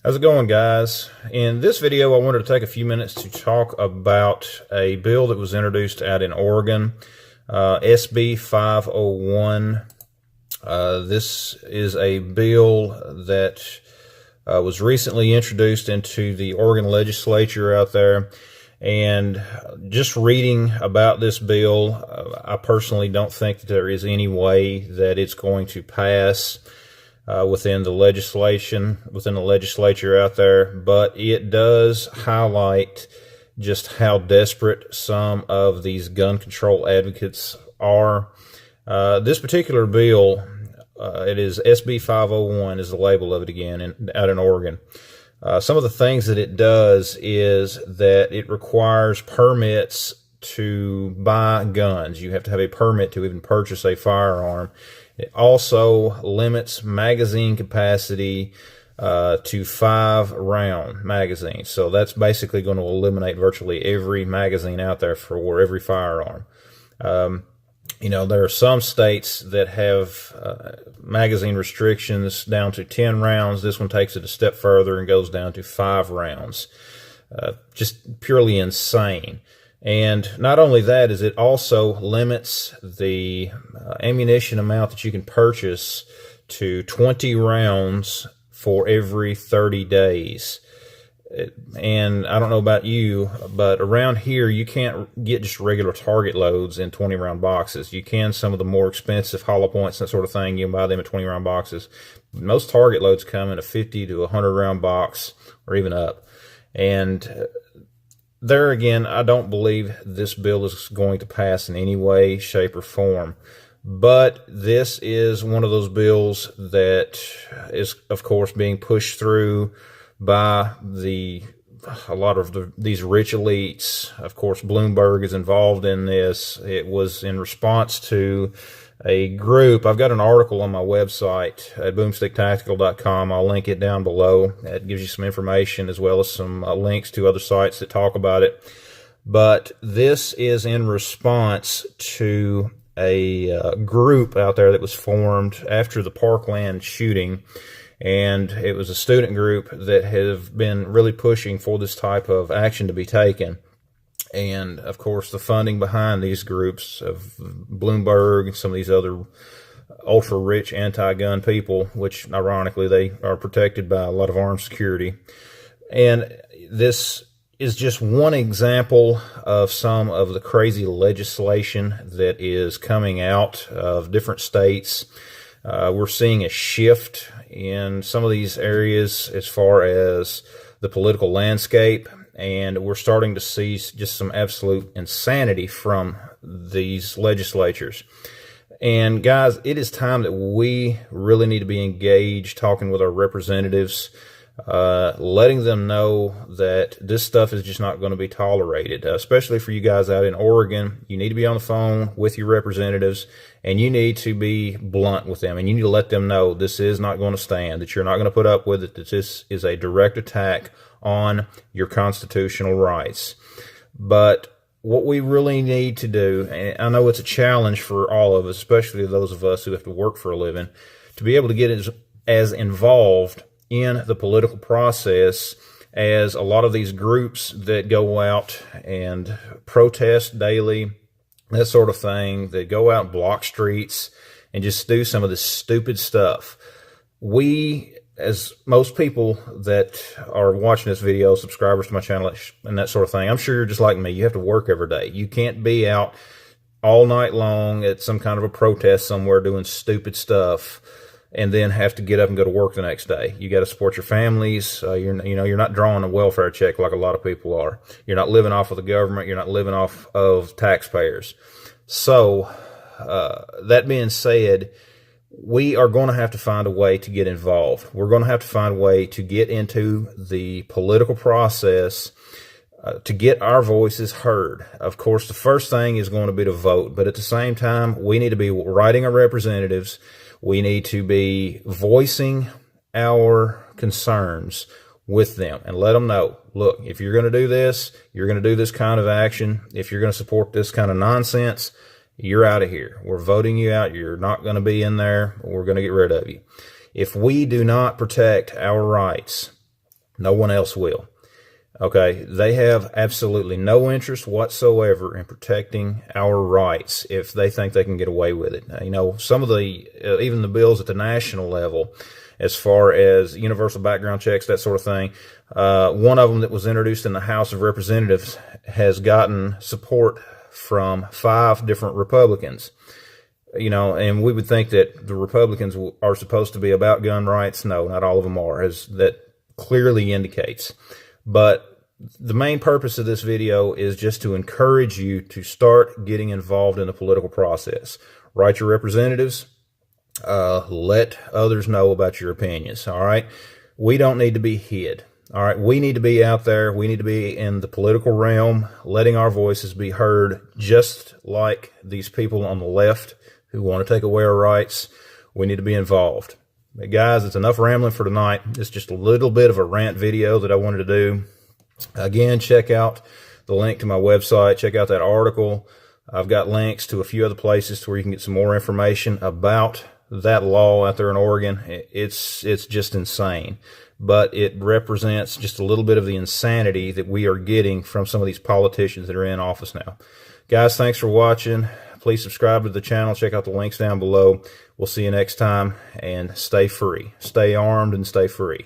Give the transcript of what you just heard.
How's it going, guys? In this video, I wanted to take a few minutes to talk about a bill that was introduced out in Oregon, SB 501. This is a bill that was recently introduced into the Oregon legislature out there. And just reading about this bill, I personally don't think that there is any way that it's going to pass within the legislature out there, but it does highlight just how desperate some of these gun control advocates are. This particular bill, it is SB 501 is the label of it again, out in Oregon. Some of the things that it does is that it requires permits to buy guns. You have to have a permit to even purchase a firearm. It also limits magazine capacity to 5-round magazines. So that's basically going to eliminate virtually every magazine out there for every firearm. There are some states that have magazine restrictions down to 10 rounds. This one takes it a step further and goes down to 5 rounds. Just purely insane. And not only that, is it also limits the ammunition amount that you can purchase to 20 rounds for every 30 days. And I don't know about you, but around here you can't get just regular target loads in 20-round boxes. You can some of the more expensive hollow points, that sort of thing. You can buy them in 20-round boxes. Most target loads come in a 50 to 100-round box or even up. And there again, I don't believe this bill is going to pass in any way, shape, or form. But this is one of those bills that is, of course, being pushed through by a lot of these rich elites. Of course, Bloomberg is involved in this. It was in response to a group. I've got an article on my website at boomsticktactical.com. I'll link it down below. It gives you some information as well as some links to other sites that talk about it. But this is in response to a group out there that was formed after the Parkland shooting. And it was a student group that have been really pushing for this type of action to be taken. And, of course, the funding behind these groups of Bloomberg and some of these other ultra-rich anti-gun people, which, ironically, they are protected by a lot of armed security. And this is just one example of some of the crazy legislation that is coming out of different states. We're seeing a shift in some of these areas as far as the political landscape. And we're starting to see just some absolute insanity from these legislatures. And guys, it is time that we really need to be engaged, talking with our representatives, letting them know that this stuff is just not going to be tolerated, especially for you guys out in Oregon. You need to be on the phone with your representatives, and you need to be blunt with them, and you need to let them know this is not going to stand, that you're not going to put up with it, that this is a direct attack on your constitutional rights. But what we really need to do, and I know it's a challenge for all of us, especially those of us who have to work for a living, to be able to get as involved in the political process as a lot of these groups that go out and protest daily, that sort of thing, that go out and block streets and just do some of this stupid stuff. We, as most people that are watching this video, subscribers to my channel and that sort of thing, I'm sure you're just like me. You have to work every day. You can't be out all night long at some kind of a protest somewhere doing stupid stuff and then have to get up and go to work the next day. You got to support your families. You're not drawing a welfare check like a lot of people are. You're not living off of the government. You're not living off of taxpayers. So, that being said, we are going to have to find a way to get involved. We're going to have to find a way to get into the political process, to get our voices heard. Of course, the first thing is going to be to vote, but at the same time, we need to be writing our representatives. We need to be voicing our concerns with them and let them know, look, if you're going to do this, you're going to do this kind of action. If you're going to support this kind of nonsense, you're out of here. We're voting you out. You're not going to be in there. We're going to get rid of you. If we do not protect our rights No one else will. Okay, they have absolutely no interest whatsoever in protecting our rights if they think they can get away with it. Now, you know, some of the, even the bills at the national level, as far as universal background checks, that sort of thing, one of them that was introduced in the House of Representatives has gotten support from 5 different Republicans. You know, and we would think that the Republicans are supposed to be about gun rights. No, not all of them are, as that clearly indicates. But the main purpose of this video is just to encourage you to start getting involved in the political process. Write your representatives. Let others know about your opinions. All right. We don't need to be hid. All right. We need to be out there. We need to be in the political realm, letting our voices be heard, just like these people on the left who want to take away our rights. We need to be involved. But guys, it's enough rambling for tonight. It's just a little bit of a rant video that I wanted to do. Again, check out the link to my website. Check out that article. I've got links to a few other places where you can get some more information about that law out there in Oregon. It's just insane. But it represents just a little bit of the insanity that we are getting from some of these politicians that are in office now. Guys, thanks for watching. Please subscribe to the channel. Check out the links down below. We'll see you next time, and stay free. Stay armed and stay free.